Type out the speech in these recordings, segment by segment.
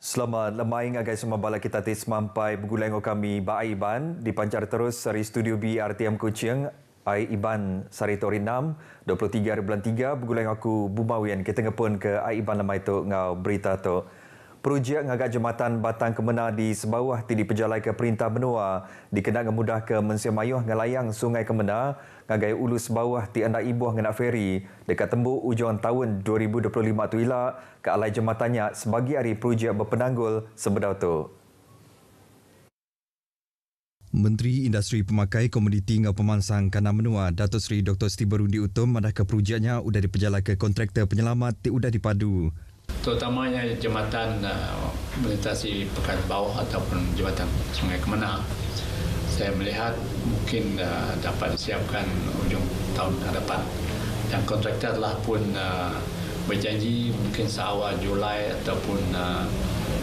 Selamat lemai ngagai semua bala kita tis mampai bergulengo kami Ba Iban dipancar terus dari studio B RTM Kuching. Ai Iban Saritori 6 23 hari bulan 3 bergulengo aku Bumawian kita ngepun ke Ai Iban lemai tu ngau berita tu. Projek ngagak jembatan Batang Kemena di sebawah ti diperjalai ke Perintah Benua dikena ngemudah ke Mensia Mayuh ngelayang Sungai Kemena ngagai ulu sebawah ti anda ibuh ngenak feri dekat tembuk ujung tahun 2025 tu ila ke alai jembatannya sebagai hari projek berpenanggul sebedau tu. Menteri Industri Pemakai Komoditi ngau Pemansang Kana Menua Datuk Seri Dr. Siti Barundi Utom madah ke projeknya sudah diperjalai ke kontraktor penyelamat ti sudah dipadu. Terutamanya jembatan melintasi pekan bawah ataupun jembatan Sungai Kemena. Saya melihat mungkin dapat disiapkan ujung tahun hadapan. Dan kontraktor telah pun berjanji mungkin seawal Julai ataupun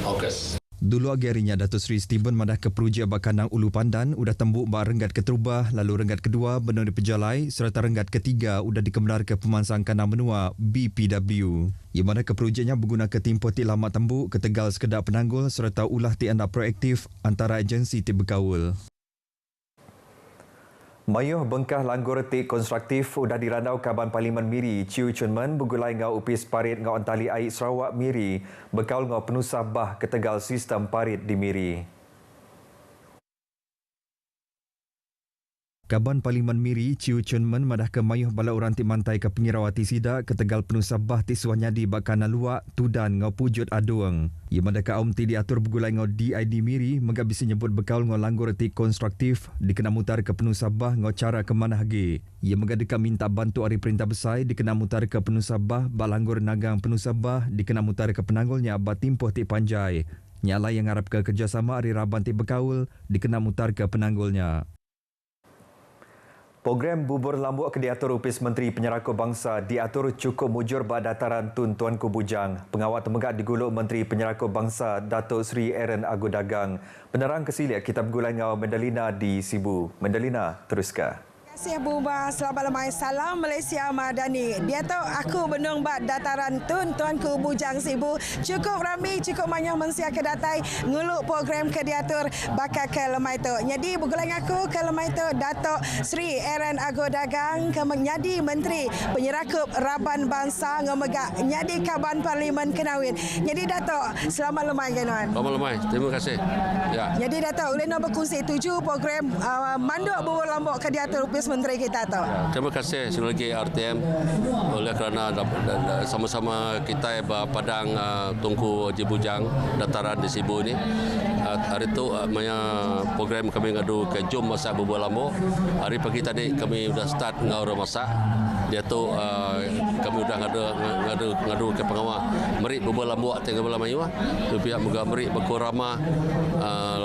Ogos. Dulu agarinya Datuk Seri Steven madah ke projek Bakanang Ulu Pandan udah tembuk ba renggat keterubah lalu renggat kedua benar diperjalai serta renggat ketiga udah dikebenar ke Pemansang Kana Menua BPW. Yang mana ke projeknya berguna ke timpo ti lama tembuk ke Tegal sekedar penanggul serta ulah ti anda proaktif antara agensi ti bergaul. Mayuh bengkah langgur ti konstruktif udah dirandau Kaban Parlimen Miri Chiu Chun Men bergulai ngau upis parit ngau antali air Sarawak Miri berkaul ngau penusah bah ke Tegal sistem parit di Miri. Kaban Parlimen Miri Chiu Chun Men madah ke mayuh bala orang ti mantai ke Pengirawati Sidak ke Tegal penusah bah ti suahnya di Bakana Luak Tudan ngau pujut aduang. Ia madah ke aum ti diatur bergulai ngau DID Miri megabisi nyebut berkaul ngau langgur ti konstruktif dikena mutar ke penusah bah ngau cara ke mana hagi. Ia megadeka minta bantu hari perintah besar dikena mutar ke penusah bah ba langgur nagang penusah bah dikena mutar ke penanggulnya ba timpoh ti panjai. Nyala yang harap ke kerjasama hari raban ti berkaul dikena mutar ke penanggulnya. Program bubur lambuk ke diatur upis Menteri Penyerakut Bangsa diatur cukup mujur bak dataran Tun Tuanku Bujang. Pengawal temegak diguluk Menteri Penyerakut Bangsa Datuk Seri Aaron Agu Dagang. Penerang kesilik kita bergulai ngau Medalina di Sibu. Medalina, teruskan. Terima kasih Abu Bah. Selamat lemai. Salam Malaysia Madani. Dia tahu aku benung bat dataran Tun Tuanku Bujang Sibu. Cukup ramai, cukup banyak mensia ke datai nguluk program ke diatur bakal ke lemai tu. Jadi bergulang aku ke lemai tu Datuk Seri Aaron Agu Dagang ke menjadi Menteri Penyerakup Raban Bangsa ngomegak nyadi Kaban Parlimen Kenawin. Jadi Datuk, selamat lemai kanuan. Selamat lemai. Terima kasih. Ya. Jadi Datuk, ulena berkongsi 7 program manduk bubur lambuk ke diatur Menteri kita tahu. Terima kasih sekali lagi RTM oleh kerana sama-sama kita Padang Tunku Haji Bujang dataran di Sibu ini. Hari itu program kami ngadu ke jom masak bubur lambuk. Hari pagi tadi kami sudah start ngadu masak. Dia tu kami sudah ngadu ke pengawal merik bubur lambuk tengah belah mayu. Tu pihak moga merik berkurama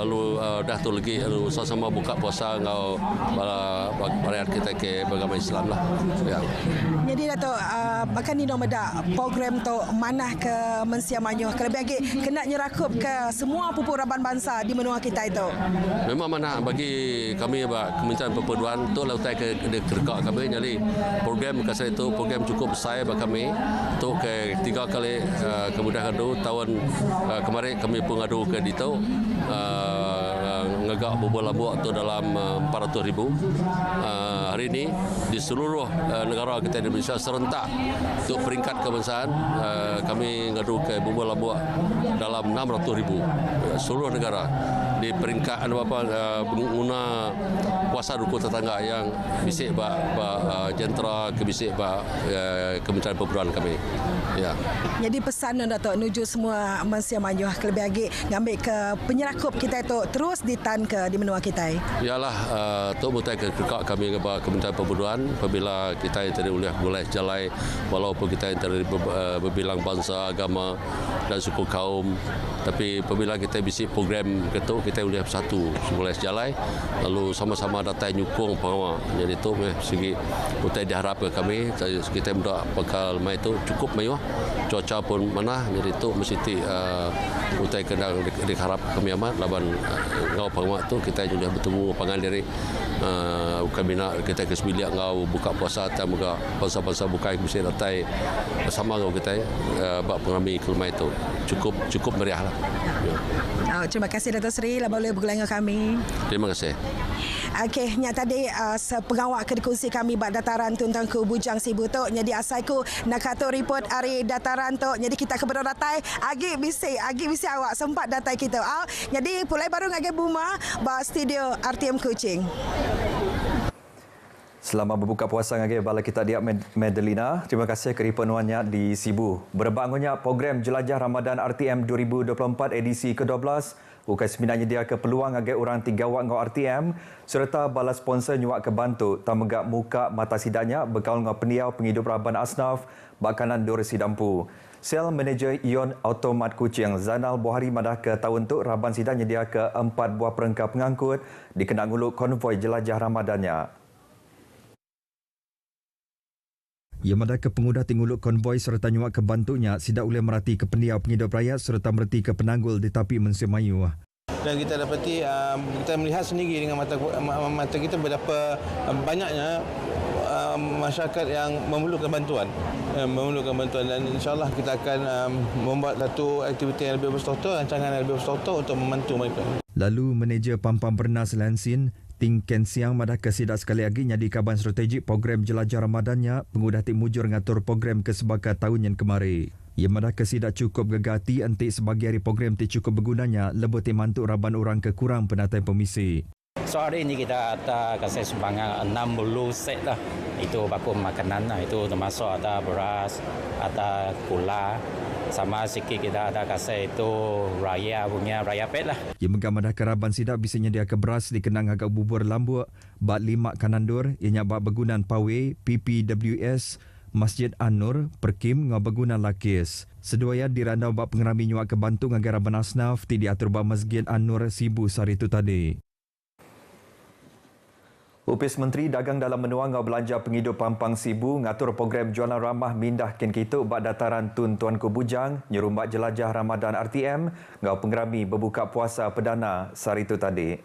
lalu dah tu lagi sama-sama buka puasa ngau rakyat kita ke beragama Islam lah. Ya. Jadi Datuk, bahkan ni nomeda program tu manah ke Mensia Mayuh ke lebih lagi kena nyerakup ke semua pupuk raban bangsa di menua kita itu. Memang manah bagi kami Kementerian Perpaduan tu lautai ke kerkak kami. Jadi program kasar itu program cukup besar bagi kami untuk ke 3 kali kemudahan tu tahun kemarin kami pun ngadu ke Dito ngagak bubur lambuk tu dalam 400,000. Hari ini di seluruh negara kita di Indonesia serentak untuk peringkat kebangsaan kami ngadu ke bubur lambuk dalam 600,000 seluruh negara di peringkat pengguna kuasa dukung tetangga yang bisik jentera ke bisik Kementerian Perpaduan kami. Ya. Jadi pesan Datuk nuju semua Mensia Mayuh lebih lagi ngambil ke penyerakup kita itu terus ditan ke di menua kita. Ialah untuk mutai ke kerkak kami ke Kementerian Perpaduan apabila kita yang tadi boleh jalai walaupun kita yang tadi berbilang bangsa, agama dan suku kaum, tapi apabila kita bisik program ketuk kita boleh bersatu boleh jalai lalu sama-sama datang nyukung pengawal. Jadi itu segi mutai diharap ke kami kita mudah bakal mai itu cukup mayuh cuaca pun mana jadi tu mesti utai kena diharap kami amat laban ngau pangmat tu kita juga bertemu pangan diri kami nak kita ke sembilan ngau buka puasa tam juga bangsa-bangsa bukai mesti datai bersama ngau kita bak pengrami kelmai itu cukup meriahlah. Terima kasih Dato' Seri lah boleh bergulung dengan kami. Terima kasih. Okey, nya tadi pengawak ke dikusi kami bak dataran tuntang ke Bujang Sibu tu. Jadi asaiku nak kata report hari dataran tu. Jadi kita ke benda datai agi bisi awak sempat datai kita. Jadi pulai baru ngage Buma bak studio RTM Kuching. Selama berbuka puasa ngage bala kita dia Madelina. Terima kasih kerana penuannya di Sibu. Berbangunnya program Jelajah Ramadan RTM 2024 edisi ke-12. Bukan sebenarnya dia ke peluang ngage orang 3 wak ngau RTM serta bala sponsor nyuak ke bantu tamegak muka mata sidanya bekal ngau peniau penghidup Raban Asnaf bakanan Dor Sidampu. Sel Manager Ion Automat Kuching Zanal Buhari madah ke tahun tu Raban sidanya dia ke 4 buah perengkap pengangkut dikenang uluk konvoi Jelajah Ramadannya. Ia madah ke pengudah tinguluk konvoi serta nyuak ke bantunya sidak boleh merati ke pendiau penghidup rakyat serta merati ke penanggul di tapi Mensimayu. Dan kita dapati kita melihat sendiri dengan mata kita betapa banyaknya masyarakat yang memerlukan bantuan dan insyaAllah kita akan membuat satu aktiviti yang lebih berstruktur, rancangan yang lebih berstruktur untuk membantu mereka. Lalu Manager Pampang Bernas Lansin Ting Ken Siang madah kesidak sekali lagi nyadi kaban strategik program Jelajah Ramadannya pengudah tim mujur ngatur program kesebagai tahun yang kemari. Ia madah kesidak cukup gegati antik sebagai hari program ti cukup bergunanya lebih tim mantuk raban orang kekurang penatai pemisi. So hari ini kita ada kasih sumbangan 60 set lah. Itu baku makanan lah. Itu termasuk ada beras, ada gula. Sama sikit kita ada kasih itu raya pet lah. Ia menggambar keraban sidak bisa nyedia ke beras dikenang agak bubur lambuk, bat 5 kanandur, ianya bat bergunan pawe, PPWS, Masjid An-Nur, Perkim ngau bergunan lakis. Seduaya dirandau bat pengerami nyuak ke bantu ngagai Raban Asnaf ti diatur bat Masjid An-Nur Sibu sari itu tadi. Upis Menteri Dagang dalam menuang ngau belanja penghidup Pampang Sibu ngatur program jualan ramah mindah ken kituk bak dataran Tun Tuanku Bujang nyerumbat Jelajah Ramadan RTM ngau pengerami berbuka puasa perdana sari itu tadi.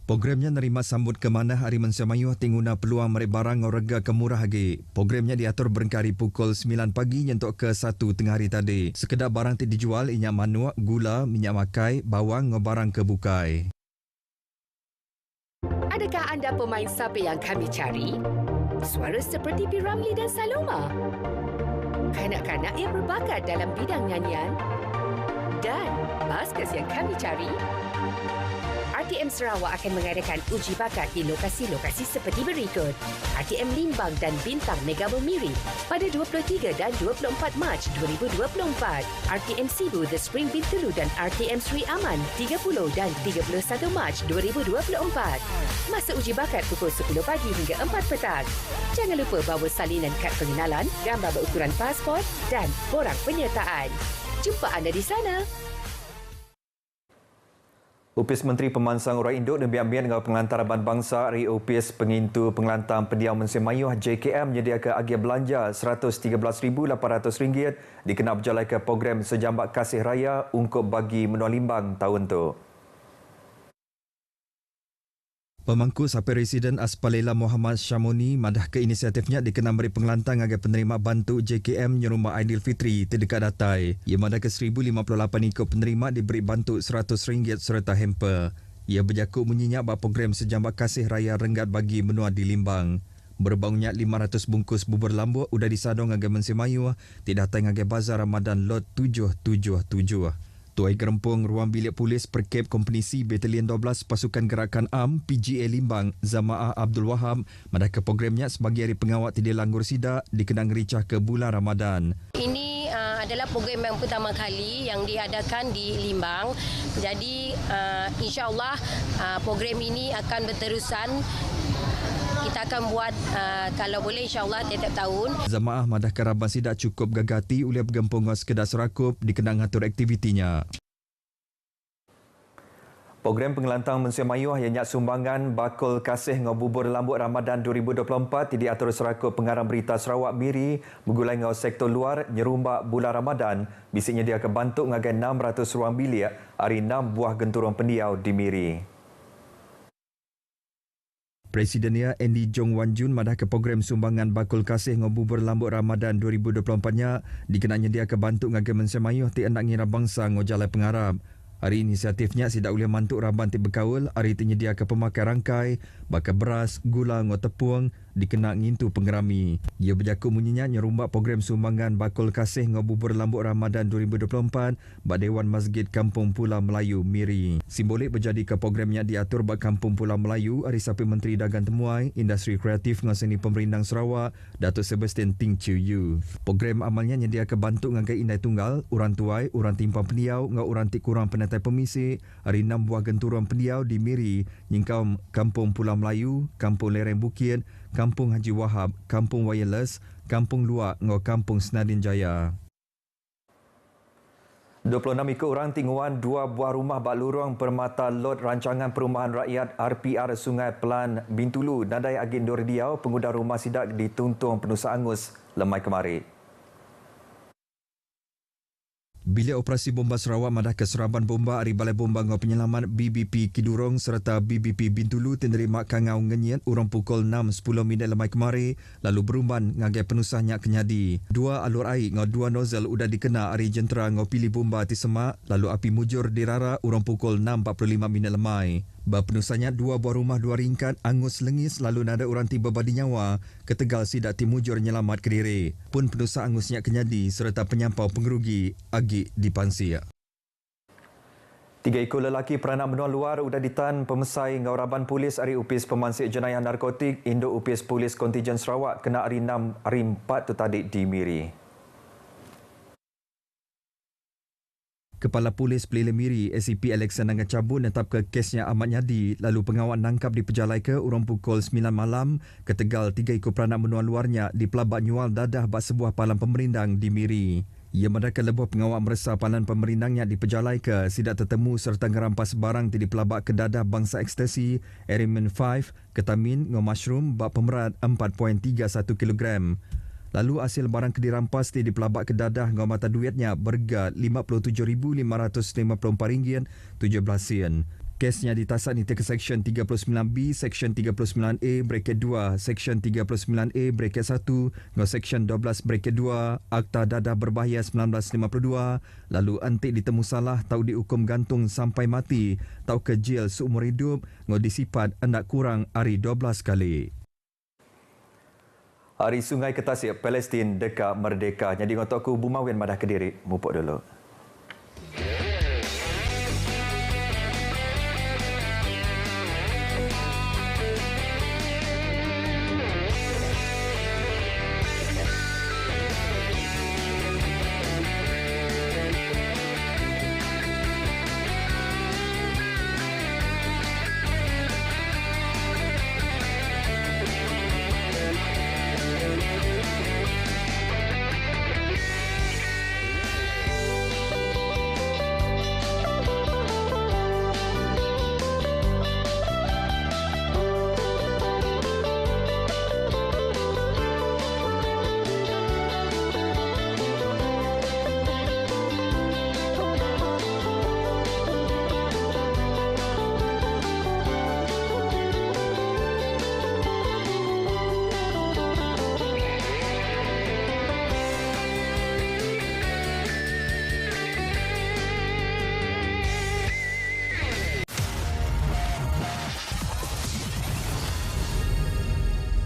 Programnya nerima sambut ke mana hari Mensimayu tinguna peluang merik barang ngau rega kemurah lagi. Programnya diatur berengkari pukul 9 pagi nyentuk ke 1 tengah hari tadi. Sekedar barang ti dijual inya manuak, gula, minyak makai, bawang ngau barang kebukai. Adakah anda pemain sapi yang kami cari? Suara seperti P. Ramlee dan Saloma. Kanak-kanak yang berbakat dalam bidang nyanyian. Dan baskers yang kami cari. RTM Sarawak akan mengadakan uji bakat di lokasi-lokasi seperti berikut. RTM Limbang dan Bintang Megabel Miri pada 23 dan 24 Mac 2024. RTM Sibu The Spring Bintulu dan RTM Sri Aman 30 dan 31 Mac 2024. Masa uji bakat pukul 10 pagi hingga 4 petang. Jangan lupa bawa salinan kad pengenalan, gambar berukuran pasport dan borang penyertaan. Jumpa anda di sana. Upis Menteri Pemansang Orang Induk dan Bian-Bian dengan Pengelantar Ban Bangsa Ri Upis Pengintu Pengelantar Pendiam Mensimayu JKM menyediakan agia belanja RM113,800 dikenal berjalan ke program Sejambak Kasih Raya untuk bagi menua limbang tahun tu. Pemangku Sapi Residen Aspalela Muhammad Syamoni madah ke inisiatifnya dikenal beri pengelantang agar penerima bantu JKM nyerumah Aidilfitri terdekat datai. Ia madah ke 1,058 ikut penerima diberi bantu RM100 serta hamper. Ia berjakut menyenyak bahawa program Sejambak Kasih Raya Renggat bagi menua di Limbang. Berbangunnya 500 bungkus bubur lambuk udah disadong agar Mensimayu tidak datang agar Bazar Ramadan Lot 777. Tuai Gerempung Ruang Bilik Polis Perkep Kompeni C Batalion 12 Pasukan Gerakan AM PGA Limbang Zamaah Abdul Wahab madah ke programnya sebagai hari pengawat tidak langgur sidak dikenang ricah ke bulan Ramadan. Ini adalah program yang pertama kali yang diadakan di Limbang. Jadi insya-Allah program ini akan berterusan. Kita akan buat kalau boleh insya-Allah setiap tahun. Zamaah madah keraban sidak cukup gagati oleh bergempung sekedar serakup dikenang atur aktivitinya. Program pengelantang Mensia Mayuh yang nyak sumbangan bakul kasih ngobubur lambuk Ramadan 2024 diatur seraku pengarang berita Sarawak Miri bergulai ngau sektor luar nyerumbak bulan Ramadan bisiknya dia akan bantu ngagai 600 ruang bilik hari 6 buah genturong pendiau di Miri. Presidennya Andy Jong Wan Jun madah ke program sumbangan bakul kasih ngobubur lambuk Ramadan 2024-nya dikenanya dia akan bantu ngagai Mensia Mayuh ti anak ngira bangsa ngojalai pengarap. Hari inisiatifnya sidak boleh mantuk raban ti berkaul, hari tinyedia ke pemakai rangkai, bakar beras, gula, ngau tepung, dikena ngintu penggerami. Ia berjaku munyinya nyerumbak program sumbangan bakul kasih ngobubur lambuk Ramadan 2024 bak Dewan Masjid Kampung Pulau Melayu Miri. Simbolik berjadi ke programnya diatur bak Kampung Pulau Melayu hari Sapi Menteri Dagang Temuai, Industri Kreatif dengan Seni Pemerintang Sarawak, Datuk Sebastian Ting Chiu Yu. Program amalnya nyedia ke bantu ngagai indai tunggal, urang tuai, urang timpang pendiau, ngau urang tik kurang penatai pemisi, hari 6 buah genturuan pendiau di Miri, nyingkau Kampung Pulau Melayu, Kampung Lereng Bukit, Kampung Haji Wahab, Kampung Wireless, Kampung Luak, ngau Kampung Senadin Jaya. 26 ikut orang tingguan 2 buah rumah bak lurung permata lot rancangan perumahan rakyat RPR Sungai Pelan Bintulu nadai agin Dordiau pengguna rumah sidak di Tuntung Penusa Angus lemai kemarin. Bilik Operasi Bomba Sarawak madah ke seraban bomba hari Balai Bomba ngau penyelamat BBP Kidurong serta BBP Bintulu menerima kangau ngenyet urang pukul 6.10 lemai kemari lalu berumban ngagai penusahnya kenyadi. 2 alur air ngau 2 nozzle udah dikena hari jentera ngau pilih bomba ti semak lalu api mujur dirara urang pukul 6.45 lemai. Penusahnya 2 buah rumah 2 ringkat angus lengis lalu nada orang tiba badi nyawa ke Tegal sidak timujur nyelamat ke diri. Pun penusah angusnya kenyadi serta penyampau pengerugi agi dipansia. 3 ekor lelaki peranak menua luar udah ditahan pemesai ngauraban polis hari Upis Pemansik Jenayah Narkotik Indo Upis Polis Kontijen Sarawak kena hari 6 hari 4 tu tadi di Miri. Kepala Polis Pelila Miri SCP Alexander Cabut netap ke kesnya amat nyadi lalu pengawal nangkap di Pejalai ke urang pukul 9 malam ke Tegal 3 ekor peranak menua luarnya di pelabak nyual dadah bak sebuah palang pemerindang di Miri. Ia mendaka lebuh pengawal meresa palang pemerindangnya di Pejalai ke sidak tertemu serta ngerampas barang di pelabak ke dadah bangsa ekstasi Erimin 5 ketamin ngau mushroom bak pemerat 4.31 kilogram. Lalu hasil barang dirampas di pelabak ke dadah ngau mata duitnya berharga RM57,554.17. Kesnya ditasak di Seksyen 39B, Seksyen 39A, Braket 2, Seksyen 39A, Braket 1, ngau Seksyen 12, Braket 2, Akta Dadah Berbahaya 1952, lalu antik ditemu salah tau dihukum gantung sampai mati, tau ke jail seumur hidup, ngau disipat hendak kurang hari 12 kali. Hari Sungai Ketasik Palestin dekat merdeka. Jadi ngotok ku Bumawin madah Kediri. Mupuk dulu.